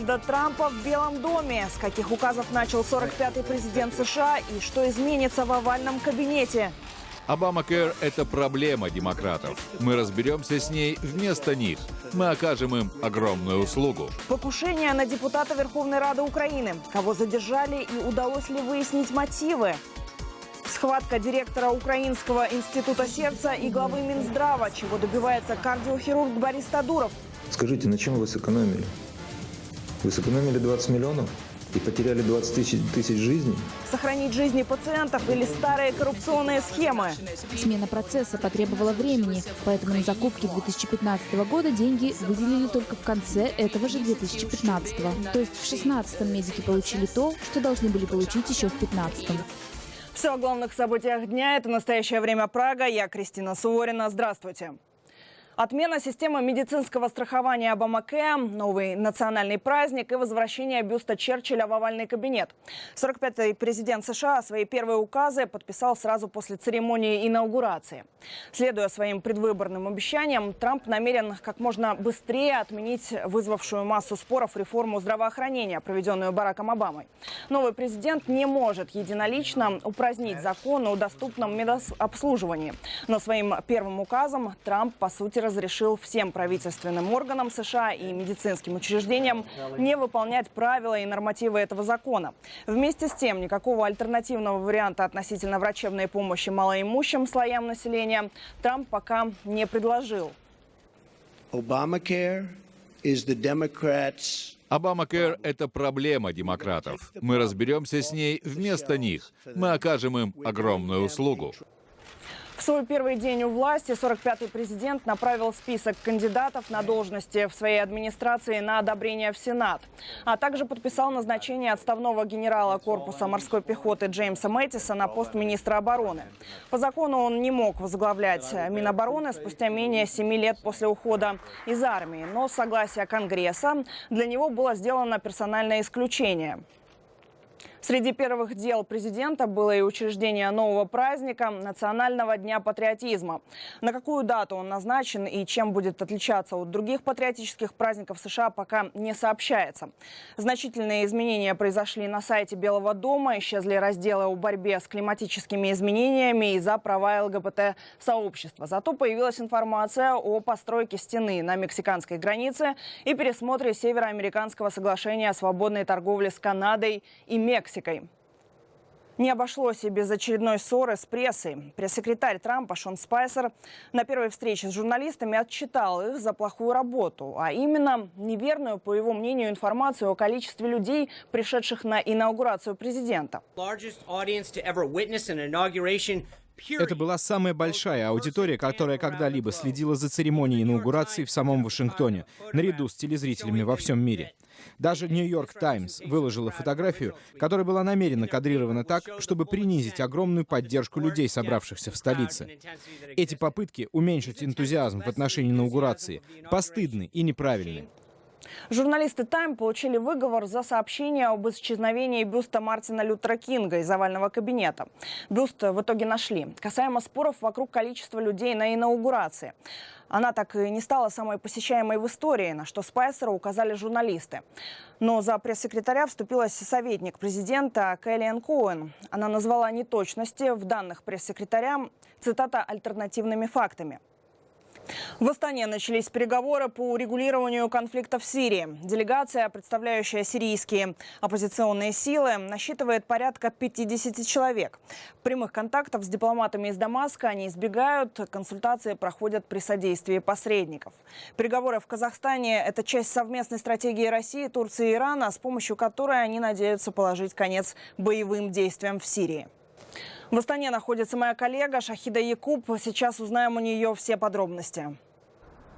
Дональда Трампа в Белом доме. С каких указов начал 45-й президент США и что изменится в овальном кабинете? Обамакэр – это проблема демократов. Мы разберемся с ней вместо них. Мы окажем им огромную услугу. Покушение на депутата Верховной Рады Украины. Кого задержали и удалось ли выяснить мотивы? Схватка директора Украинского института сердца и главы Минздрава. Чего добивается кардиохирург Борис Тадуров? Скажите, на чем вы сэкономили? Вы сэкономили 20 миллионов и потеряли 20 тысяч жизней? Сохранить жизни пациентов или старые коррупционные схемы? Смена процесса потребовала времени, поэтому на закупки 2015 года деньги выделили только в конце этого же 2015. То есть в 2016 медики получили то, что должны были получить еще в 2015. Все о главных событиях дня. Это «Настоящее время Прага». Я Кристина Суворина. Здравствуйте. Отмена системы медицинского страхования Обамакэр, новый национальный праздник и возвращение бюста Черчилля в овальный кабинет. 45-й президент США свои первые указы подписал сразу после церемонии инаугурации. Следуя своим предвыборным обещаниям, Трамп намерен как можно быстрее отменить вызвавшую массу споров реформу здравоохранения, проведенную Бараком Обамой. Новый президент не может единолично упразднить закон о доступном медобслуживании. Но своим первым указом Трамп, по сути, разрешил всем правительственным органам США и медицинским учреждениям не выполнять правила и нормативы этого закона. Вместе с тем, никакого альтернативного варианта относительно врачебной помощи малоимущим слоям населения Трамп пока не предложил. Обамакэр – это проблема демократов. Мы разберемся с ней вместо них. Мы окажем им огромную услугу. В свой первый день у власти 45-й президент направил список кандидатов на должности в своей администрации на одобрение в Сенат, а также подписал назначение отставного генерала корпуса морской пехоты Джеймса Мэттиса на пост министра обороны. По закону он не мог возглавлять Минобороны спустя менее 7 лет после ухода из армии, но с согласия Конгресса для него было сделано персональное исключение. Среди первых дел президента было и учреждение нового праздника – Национального дня патриотизма. На какую дату он назначен и чем будет отличаться от других патриотических праздников США, пока не сообщается. Значительные изменения произошли на сайте Белого дома. Исчезли разделы о борьбе с климатическими изменениями и за права ЛГБТ-сообщества. Зато появилась информация о постройке стены на мексиканской границе и пересмотре Североамериканского соглашения о свободной торговле с Канадой и Мексикой. Не обошлось и без очередной ссоры с прессой. Пресс-секретарь Трампа Шон Спайсер на первой встрече с журналистами отчитал их за плохую работу, а именно неверную, по его мнению, информацию о количестве людей, пришедших на инаугурацию президента. Это была самая большая аудитория, которая когда-либо следила за церемонией инаугурации в самом Вашингтоне, наряду с телезрителями во всем мире. Даже «Нью-Йорк Таймс» выложила фотографию, которая была намеренно кадрирована так, чтобы принизить огромную поддержку людей, собравшихся в столице. Эти попытки уменьшить энтузиазм в отношении инаугурации постыдны и неправильны. Журналисты «Тайм» получили выговор за сообщение об исчезновении бюста Мартина Лютера Кинга из овального кабинета. Бюст в итоге нашли. Касаемо споров вокруг количества людей на инаугурации. Она так и не стала самой посещаемой в истории, на что Спайсера указали журналисты. Но за пресс-секретаря вступилась советник президента Kellyanne Conway. Она назвала неточности в данных пресс-секретаря, цитата, «альтернативными фактами». В Астане начались переговоры по урегулированию конфликта в Сирии. Делегация, представляющая сирийские оппозиционные силы, насчитывает порядка 50 человек. Прямых контактов с дипломатами из Дамаска они избегают. Консультации проходят при содействии посредников. Переговоры в Казахстане – это часть совместной стратегии России, Турции и Ирана, с помощью которой они надеются положить конец боевым действиям в Сирии. В Астане находится моя коллега Шахида Якуб. Сейчас узнаем у нее все подробности.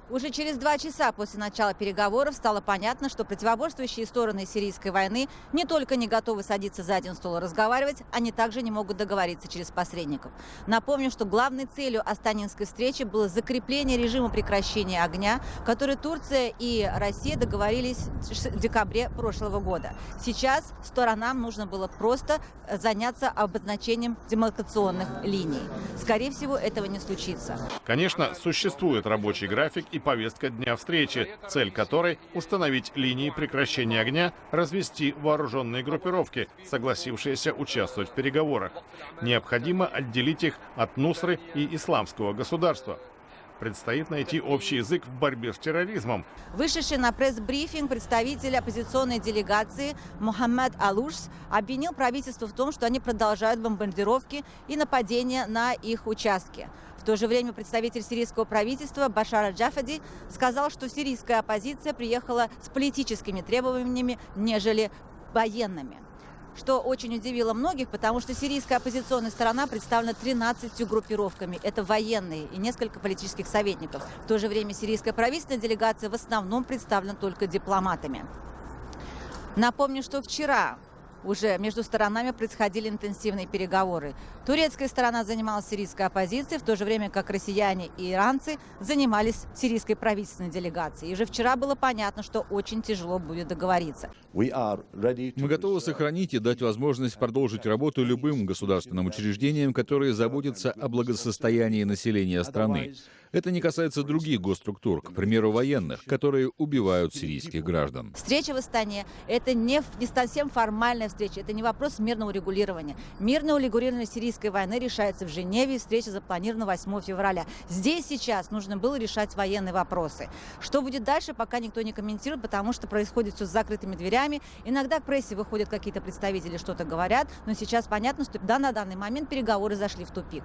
Уже через 2 часа после начала переговоров стало понятно, что противоборствующие стороны сирийской войны не только не готовы садиться за один стол и разговаривать, они также не могут договориться через посредников. Напомню, что главной целью астанинской встречи было закрепление режима прекращения огня, который Турция и Россия договорились в декабре прошлого года. Сейчас сторонам нужно было просто заняться обозначением демаркационных линий. Скорее всего, этого не случится. Конечно, существует рабочий график и повестка дня встречи, цель которой – установить линии прекращения огня, развести вооруженные группировки, согласившиеся участвовать в переговорах. Необходимо отделить их от Нусры и исламского государства. Предстоит найти общий язык в борьбе с терроризмом. Вышедший на пресс-брифинг представитель оппозиционной делегации Мухаммад Алушс обвинил правительство в том, что они продолжают бомбардировки и нападения на их участки. В то же время представитель сирийского правительства Башар аль-Джафади сказал, что сирийская оппозиция приехала с политическими требованиями, нежели военными. Что очень удивило многих, потому что сирийская оппозиционная сторона представлена 13 группировками. Это военные и несколько политических советников. В то же время сирийская правительственная делегация в основном представлена только дипломатами. Напомню, что вчера уже между сторонами происходили интенсивные переговоры. Турецкая сторона занималась сирийской оппозицией, в то же время как россияне и иранцы занимались сирийской правительственной делегацией. И уже вчера было понятно, что очень тяжело будет договориться. Мы готовы сохранить и дать возможность продолжить работу любым государственным учреждениям, которые заботятся о благосостоянии населения страны. Это не касается других госструктур, к примеру, военных, которые убивают сирийских граждан. Встреча в Астане – это не совсем формальная встреча, это не вопрос мирного урегулирования. Мирное урегулирование сирийской войны решается в Женеве, и встреча запланирована 8 февраля. Здесь сейчас нужно было решать военные вопросы. Что будет дальше, пока никто не комментирует, потому что происходит все с закрытыми дверями. Иногда к прессе выходят какие-то представители, что-то говорят, но сейчас понятно, что на данный момент переговоры зашли в тупик.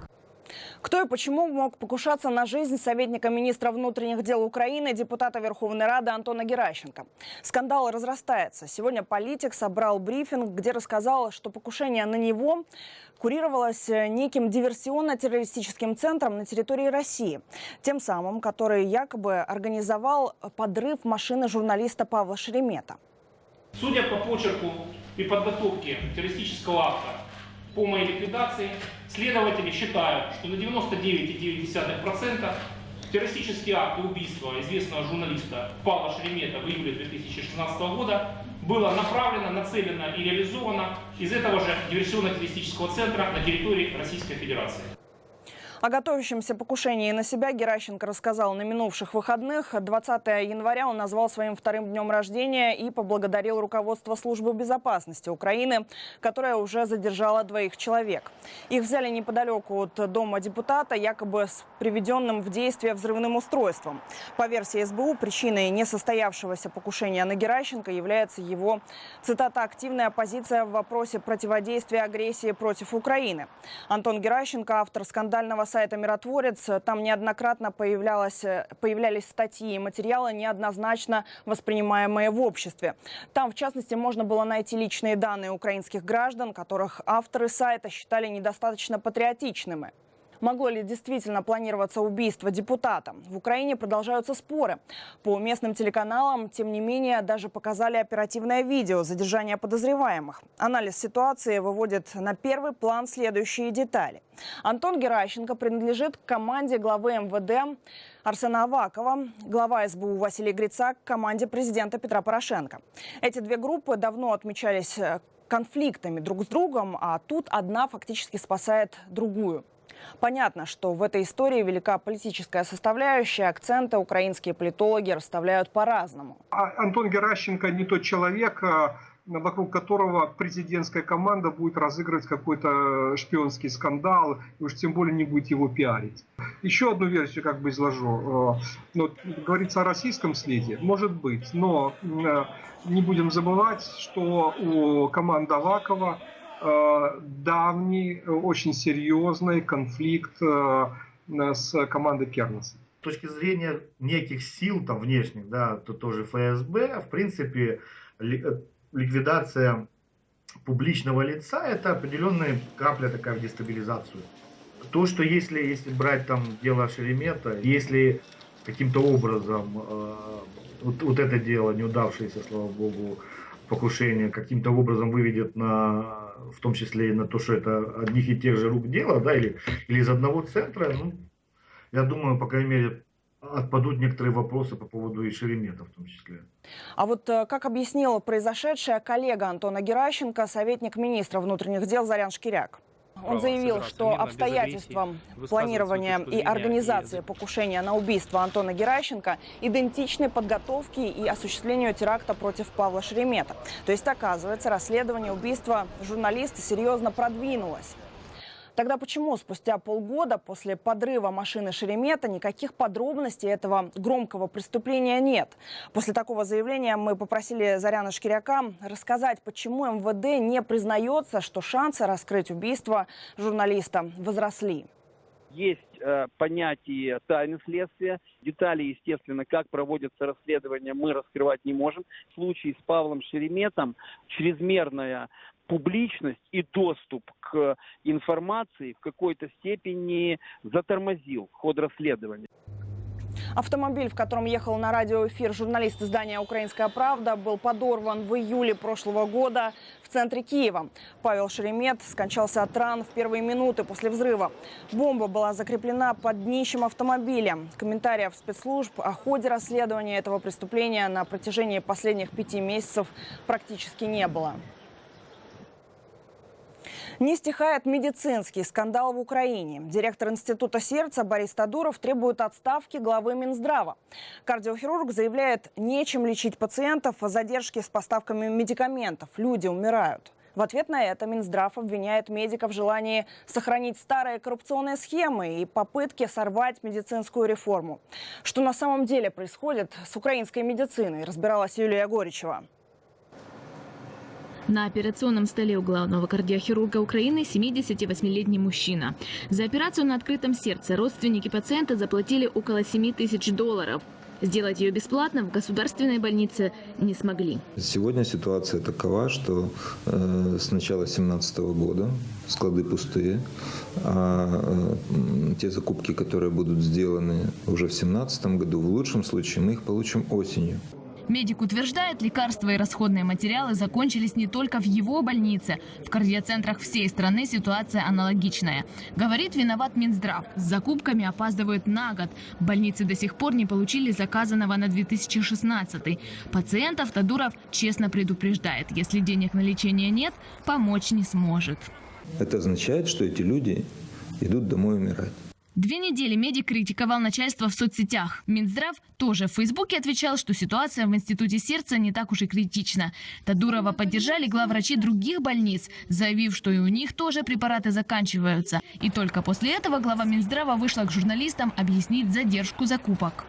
Кто и почему мог покушаться на жизнь советника министра внутренних дел Украины, депутата Верховной Рады Антона Геращенко? Скандал разрастается. Сегодня политик собрал брифинг, где рассказал, что покушение на него курировалось неким диверсионно-террористическим центром на территории России. Тем самым, который якобы организовал подрыв машины журналиста Павла Шеремета. Судя по почерку и подготовке террористического акта по моей ликвидации, следователи считают, что на 99,9% террористический акт убийства известного журналиста Павла Шеремета в июле 2016 года было направлено, нацелено и реализовано из этого же диверсионно-террористического центра на территории Российской Федерации. О готовящемся покушении на себя Геращенко рассказал на минувших выходных. 20 января он назвал своим вторым днем рождения и поблагодарил руководство Службы безопасности Украины, которое уже задержало 2 человек. Их взяли неподалеку от дома депутата, якобы с приведенным в действие взрывным устройством. По версии СБУ, причиной несостоявшегося покушения на Геращенко является его, цитата, «активная позиция в вопросе противодействия агрессии против Украины». Антон Геращенко, автор скандального сайта «Миротворец». Там неоднократно появлялись статьи и материалы, неоднозначно воспринимаемые в обществе. Там, в частности, можно было найти личные данные украинских граждан, которых авторы сайта считали недостаточно патриотичными. Могло ли действительно планироваться убийство депутата? В Украине продолжаются споры. По местным телеканалам, тем не менее, даже показали оперативное видео задержания подозреваемых. Анализ ситуации выводит на первый план следующие детали. Антон Геращенко принадлежит к команде главы МВД Арсена Авакова, глава СБУ Василий Грицак к команде президента Петра Порошенко. Эти 2 группы давно отмечались конфликтами друг с другом, а тут одна фактически спасает другую. Понятно, что в этой истории велика политическая составляющая, акценты украинские политологи расставляют по-разному. Антон Геращенко не тот человек, вокруг которого президентская команда будет разыгрывать какой-то шпионский скандал, и уж тем более не будет его пиарить. Еще одну версию как бы изложу. Говорится о российском следе, может быть, но не будем забывать, что у команды Авакова давний, очень серьезный конфликт с командой Кернеса. С точки зрения неких сил там внешних, да, то тоже ФСБ, в принципе, ликвидация публичного лица — это определенная капля такая в дестабилизацию. То, что если брать там дело Шеремета, если каким-то образом вот это дело, неудавшееся, слава богу, покушение каким-то образом выведет в том числе и на то, что это одних и тех же рук дело, да, или из одного центра, я думаю, по крайней мере, отпадут некоторые вопросы по поводу и Шеремета в том числе. А вот как объяснил произошедшее коллега Антона Геращенко, советник министра внутренних дел Зарян Шкиряк? Он заявил, что обстоятельствам планирования и организации покушения на убийство Антона Геращенко идентичны подготовке и осуществлению теракта против Павла Шеремета. То есть, оказывается, расследование убийства журналиста серьезно продвинулось. Тогда почему спустя полгода после подрыва машины Шеремета никаких подробностей этого громкого преступления нет? После такого заявления мы попросили Заряна Шкиряка рассказать, почему МВД не признается, что шансы раскрыть убийство журналиста возросли. Есть понятие тайны следствия. Детали, естественно, как проводятся расследования, мы раскрывать не можем. В случае с Павлом Шереметом чрезмерная публичность и доступ к информации в какой-то степени затормозил ход расследования. Автомобиль, в котором ехал на радиоэфир журналист издания «Украинская правда», был подорван в июле прошлого года в центре Киева. Павел Шеремет скончался от ран в первые минуты после взрыва. Бомба была закреплена под днищем автомобиля. Комментариев спецслужб о ходе расследования этого преступления на протяжении последних 5 месяцев практически не было. Не стихает медицинский скандал в Украине. Директор Института сердца Борис Тадуров требует отставки главы Минздрава. Кардиохирург заявляет, нечем лечить пациентов, а задержки с поставками медикаментов. Люди умирают. В ответ на это Минздрав обвиняет медиков в желании сохранить старые коррупционные схемы и попытки сорвать медицинскую реформу. Что на самом деле происходит с украинской медициной, разбиралась Юлия Горичева. На операционном столе у главного кардиохирурга Украины 78-летний мужчина. За операцию на открытом сердце родственники пациента заплатили около $7000. Сделать ее бесплатно в государственной больнице не смогли. Сегодня ситуация такова, что с начала 2017 года склады пустые, а те закупки, которые будут сделаны уже в 2017 году, в лучшем случае мы их получим осенью. Медик утверждает, лекарства и расходные материалы закончились не только в его больнице. В кардиоцентрах всей страны ситуация аналогичная. Говорит, виноват Минздрав. С закупками опаздывают на год. Больницы до сих пор не получили заказанного на 2016. Пациентов Тадуров честно предупреждает, если денег на лечение нет, помочь не сможет. Это означает, что эти люди идут домой умирать. 2 недели медик критиковал начальство в соцсетях. Минздрав тоже в Фейсбуке отвечал, что ситуация в Институте сердца не так уж и критична. Тадурова поддержали главврачи других больниц, заявив, что и у них тоже препараты заканчиваются. И только после этого глава Минздрава вышла к журналистам объяснить задержку закупок.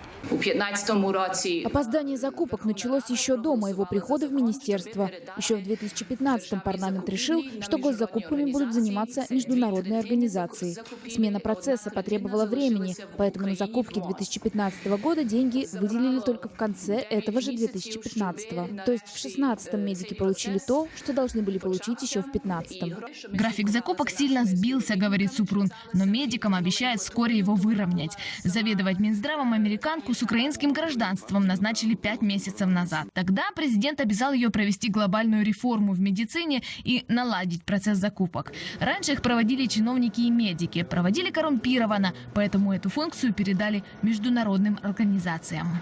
Опоздание закупок началось еще до моего прихода в министерство. Еще в 2015-м парламент решил, что госзакупками будут заниматься международные организации. Смена процесса потребовала времени, поэтому на закупки 2015 года деньги выделили только в конце этого же 2015-го. То есть в 2016-м медики получили то, что должны были получить еще в 2015-м. График закупок сильно сбился, говорит Супрун, но медикам обещают вскоре его выровнять. Заведовать Минздравом американку с украинским гражданством назначили 5 месяцев назад. Тогда президент обязал ее провести глобальную реформу в медицине и наладить процесс закупок. Раньше их проводили чиновники и медики, проводили коррумпированно, поэтому эту функцию передали международным организациям.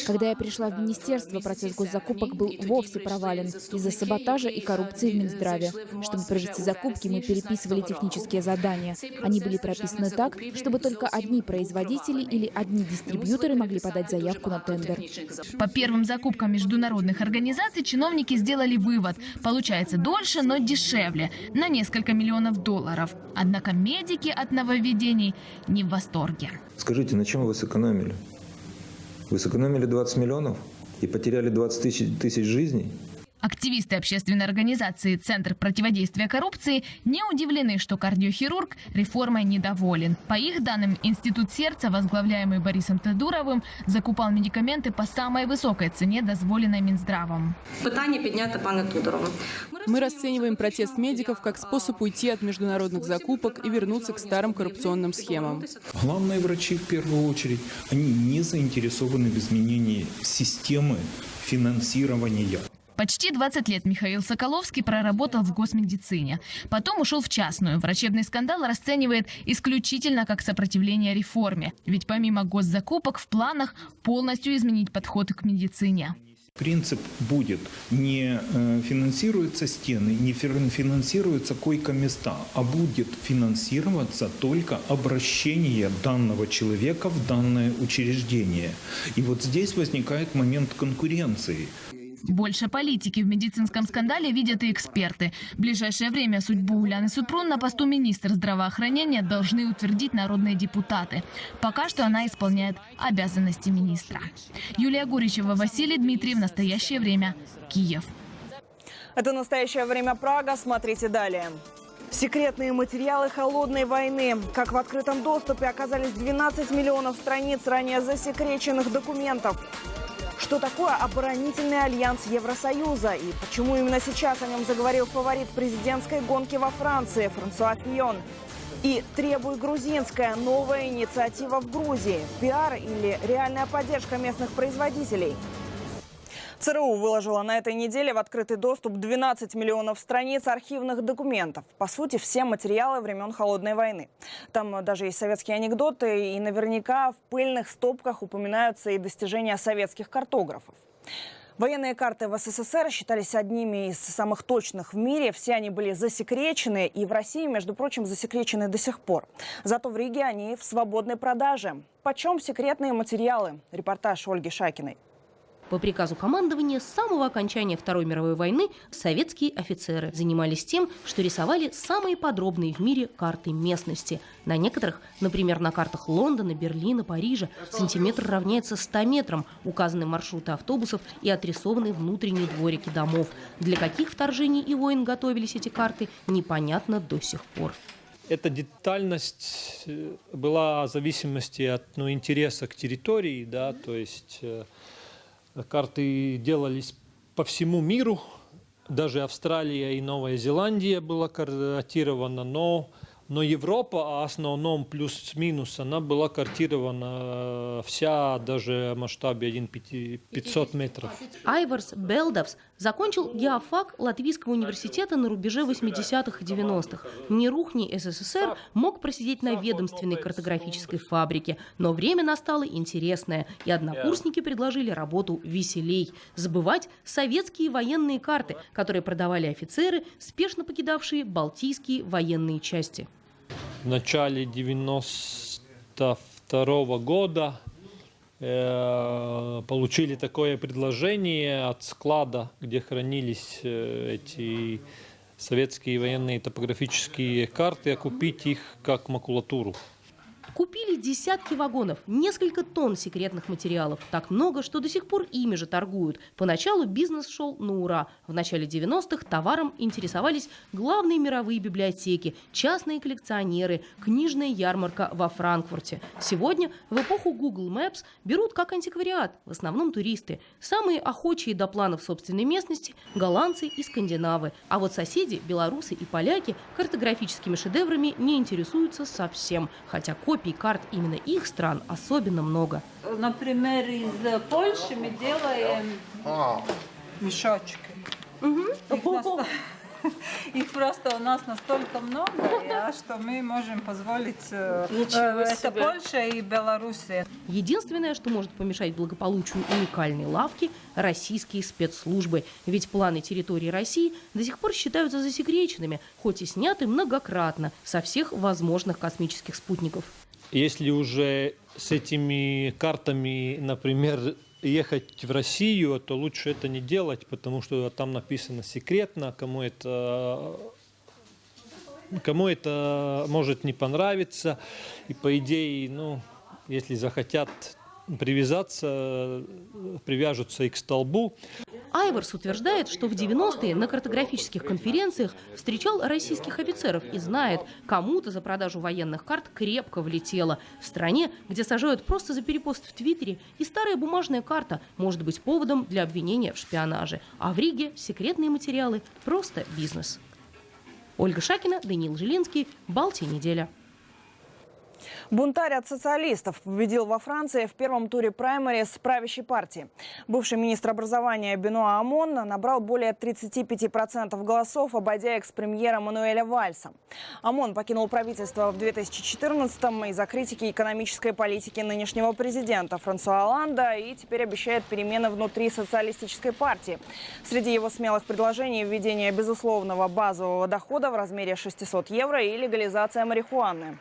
Когда я пришла в министерство, процесс госзакупок был вовсе провален из-за саботажа и коррупции в Минздраве. Чтобы провести закупки, мы переписывали технические задания. Они были прописаны так, чтобы только одни производители или одни дистрибьюторы могли подать заявку на тендер. По первым закупкам международных организаций чиновники сделали вывод. Получается дольше, но дешевле, на несколько миллионов долларов. Однако медики от нововведений не в восторге. Скажите, на чем вы сэкономили? Вы сэкономили 20 миллионов и потеряли 20 тысяч жизней? Активисты общественной организации «Центр противодействия коррупции» не удивлены, что кардиохирург реформой недоволен. По их данным, Институт сердца, возглавляемый Борисом Тадуровым, закупал медикаменты по самой высокой цене, дозволенной Минздравом. Мы расцениваем протест медиков как способ уйти от международных закупок и вернуться к старым коррупционным схемам. Главные врачи, в первую очередь, они не заинтересованы в изменении системы финансирования. Почти 20 лет Михаил Соколовский проработал в госмедицине. Потом ушел в частную. Врачебный скандал расценивает исключительно как сопротивление реформе. Ведь помимо госзакупок в планах полностью изменить подход к медицине. Принцип будет: не финансируются стены, не финансируются койко-места, а будет финансироваться только обращение данного человека в данное учреждение. И вот здесь возникает момент конкуренции. Больше политики в медицинском скандале видят и эксперты. В ближайшее время судьбу Уляны Супрун на посту министра здравоохранения должны утвердить народные депутаты. Пока что она исполняет обязанности министра. Юлия Гуричева, Василий Дмитриев. Настоящее время. Киев. Это «Настоящее время. Прага». Смотрите далее. Секретные материалы холодной войны. Как в открытом доступе оказались 12 миллионов страниц ранее засекреченных документов. Что такое оборонительный альянс Евросоюза и почему именно сейчас о нем заговорил фаворит президентской гонки во Франции Франсуа Фийон? И «Требуй грузинская» – новая инициатива в Грузии. Пиар или реальная поддержка местных производителей? ЦРУ выложила на этой неделе в открытый доступ 12 миллионов страниц архивных документов. По сути, все материалы времен Холодной войны. Там даже есть советские анекдоты, и наверняка в пыльных стопках упоминаются и достижения советских картографов. Военные карты в СССР считались одними из самых точных в мире. Все они были засекречены, и в России, между прочим, засекречены до сих пор. Зато в Риге они в свободной продаже. Почем секретные материалы? Репортаж Ольги Шакиной. По приказу командования с самого окончания Второй мировой войны советские офицеры занимались тем, что рисовали самые подробные в мире карты местности. На некоторых, например, на картах Лондона, Берлина, Парижа, сантиметр равняется 100 метрам, указаны маршруты автобусов и отрисованы внутренние дворики домов. Для каких вторжений и войн готовились эти карты, непонятно до сих пор. Эта детальность была в зависимости от интереса к территории, да, то есть карты делались по всему миру, даже Австралия и Новая Зеландия была картирована, но Европа, в основном плюс-минус, она была картирована вся даже в масштабе 500 метров. Айварс Белдовс закончил геофак Латвийского университета на рубеже 80-х и 90-х. Ни рух, ни СССР мог просидеть на ведомственной картографической фабрике. Но время настало интересное, и однокурсники предложили работу веселей – забывать советские военные карты, которые продавали офицеры, спешно покидавшие балтийские военные части. В начале 1992 года получили такое предложение от склада, где хранились эти советские военные топографические карты, купить их как макулатуру. Купили десятки вагонов, несколько тонн секретных материалов. Так много, что до сих пор ими же торгуют. Поначалу бизнес шел на ура. В начале 90-х товаром интересовались главные мировые библиотеки, частные коллекционеры, книжная ярмарка во Франкфурте. Сегодня, в эпоху Google Maps, берут как антиквариат, в основном туристы. Самые охочие до планов собственной местности – голландцы и скандинавы. А вот соседи, белорусы и поляки, картографическими шедеврами не интересуются совсем. Хотя копий карт именно их стран особенно много. Например, из Польши мы делаем мешочки. Их просто у нас настолько много, что мы можем позволить. Это Польша и Белоруссия. Единственное, что может помешать благополучию уникальной лавки – российские спецслужбы. Ведь планы территории России до сих пор считаются засекреченными, хоть и сняты многократно со всех возможных космических спутников. Если уже с этими картами, например, ехать в Россию, то лучше это не делать, потому что там написано секретно, кому это может не понравиться. И по идее, если захотят привязаться, привяжутся и к столбу. Айварс утверждает, что в 90-е на картографических конференциях встречал российских офицеров и знает, кому-то за продажу военных карт крепко влетело. В стране, где сажают просто за перепост в Твиттере, и старая бумажная карта может быть поводом для обвинения в шпионаже. А в Риге секретные материалы – просто бизнес. Ольга Шакина, Даниил Жилинский, Балтия неделя. Бунтарь от социалистов победил во Франции в первом туре праймериз правящей партии. Бывший министр образования Бенуа Амон набрал более 35% голосов, обойдя экс-премьера Мануэля Вальса. Амон покинул правительство в 2014-м из-за критики экономической политики нынешнего президента Франсуа Олланда и теперь обещает перемены внутри социалистической партии. Среди его смелых предложений введение безусловного базового дохода в размере 600 евро и легализация марихуаны.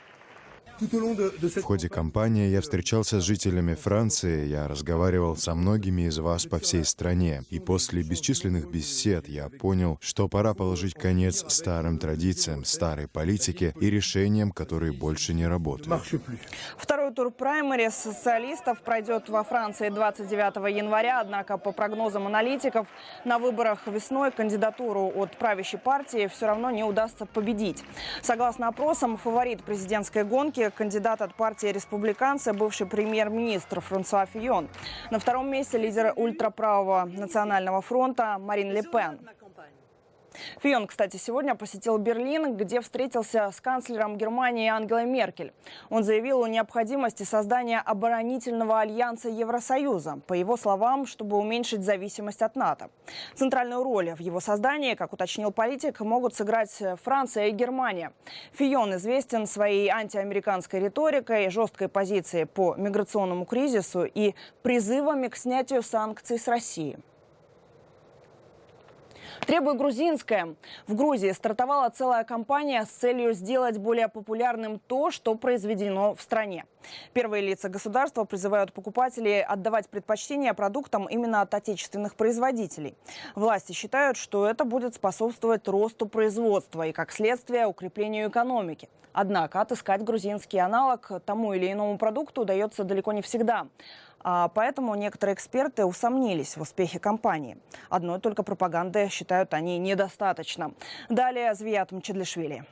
В ходе кампании я встречался с жителями Франции, я разговаривал со многими из вас по всей стране. И после бесчисленных бесед я понял, что пора положить конец старым традициям, старой политике и решениям, которые больше не работают. Второй тур праймериз социалистов пройдет во Франции 29 января. Однако, по прогнозам аналитиков, на выборах весной кандидатуру от правящей партии все равно не удастся победить. Согласно опросам, фаворит президентской гонки – кандидат от партии республиканцы, бывший премьер-министр Франсуа Фийон. На втором месте лидер ультраправого национального фронта Марин Ле Пен. Фийон, кстати, сегодня посетил Берлин, где встретился с канцлером Германии Ангелой Меркель. Он заявил о необходимости создания оборонительного альянса Евросоюза, по его словам, чтобы уменьшить зависимость от НАТО. Центральную роль в его создании, как уточнил политик, могут сыграть Франция и Германия. Фийон известен своей антиамериканской риторикой, жесткой позицией по миграционному кризису и призывами к снятию санкций с России. «Требуй грузинское». В Грузии стартовала целая кампания с целью сделать более популярным то, что произведено в стране. Первые лица государства призывают покупателей отдавать предпочтение продуктам именно от отечественных производителей. Власти считают, что это будет способствовать росту производства и, как следствие, укреплению экономики. Однако отыскать грузинский аналог тому или иному продукту удается далеко не всегда. Поэтому некоторые эксперты усомнились в успехе кампании. Одной только пропаганды, считают они, недостаточно. Далее Звият Мчедлишвили.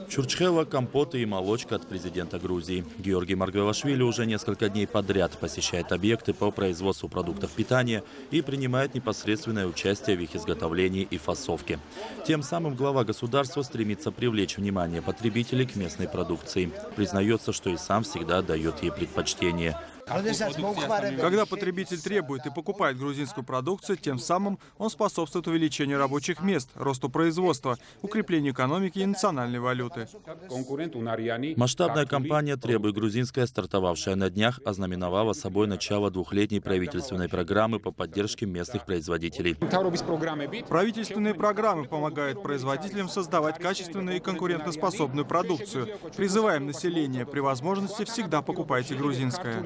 Чурчхела, компоты и молочка от президента Грузии. Георгий Маргвелашвили уже несколько дней подряд посещает объекты по производству продуктов питания и принимает непосредственное участие в их изготовлении и фасовке. Тем самым глава государства стремится привлечь внимание потребителей к местной продукции. Признается, что и сам всегда дает ей предпочтение. Когда потребитель требует и покупает грузинскую продукцию, тем самым он способствует увеличению рабочих мест, росту производства, укреплению экономики и национальной валюты. Масштабная кампания «Требуй грузинское», стартовавшая на днях, ознаменовала собой начало двухлетней правительственной программы по поддержке местных производителей. Правительственные программы помогают производителям создавать качественную и конкурентоспособную продукцию. Призываем население, при возможности всегда покупайте грузинское.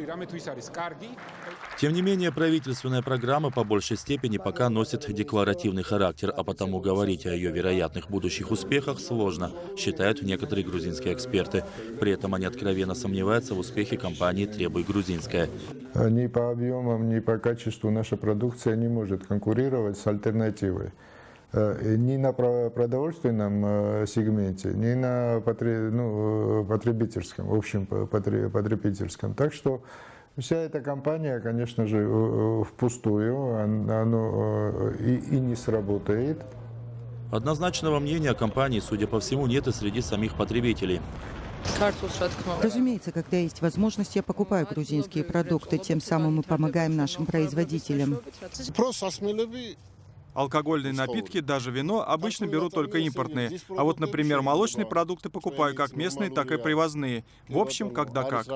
Тем не менее, правительственная программа по большей степени пока носит декларативный характер, а потому говорить о ее вероятных будущих успехах сложно, считают некоторые грузинские эксперты. При этом они откровенно сомневаются в успехе кампании «Требуй грузинское». Ни по объемам, ни по качеству наша продукция не может конкурировать с альтернативой. Ни на продовольственном сегменте, ни на потребительском, общем потребительском. Так что вся эта кампания, конечно же, впустую, она и не сработает. Однозначного мнения о кампании, судя по всему, нет и среди самих потребителей. Разумеется, когда есть возможность, я покупаю грузинские продукты, тем самым мы помогаем нашим производителям. Алкогольные напитки, даже вино, обычно берут только импортные. А вот, например, молочные продукты покупаю как местные, так и привозные. В общем, когда как.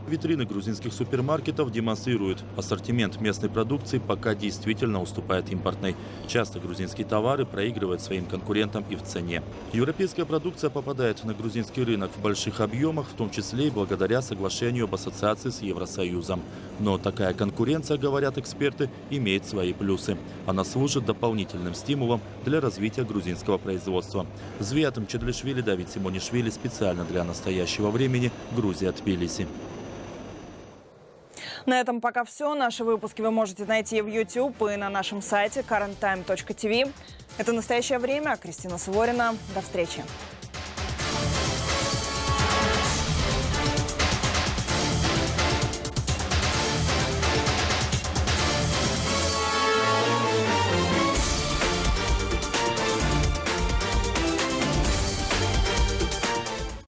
Витрины грузинских супермаркетов демонстрируют: ассортимент местной продукции пока действительно уступает импортной. Часто грузинские товары проигрывают своим конкурентам и в цене. Европейская продукция попадает на грузинский рынок в больших объемах, в том числе и благодаря соглашению об ассоциации с Евросоюзом. Но такая конкуренция, говорят эксперты, имеет свои плюсы. Она служит дополнительным стимулом для развития грузинского производства. Звият Мчедлишвили, Давид Симонишвили, специально для настоящего времени, Грузия, Тбилиси. На этом пока все. Наши выпуски вы можете найти в YouTube и на нашем сайте currenttime.tv. Это «Настоящее время». Кристина Суворина. До встречи.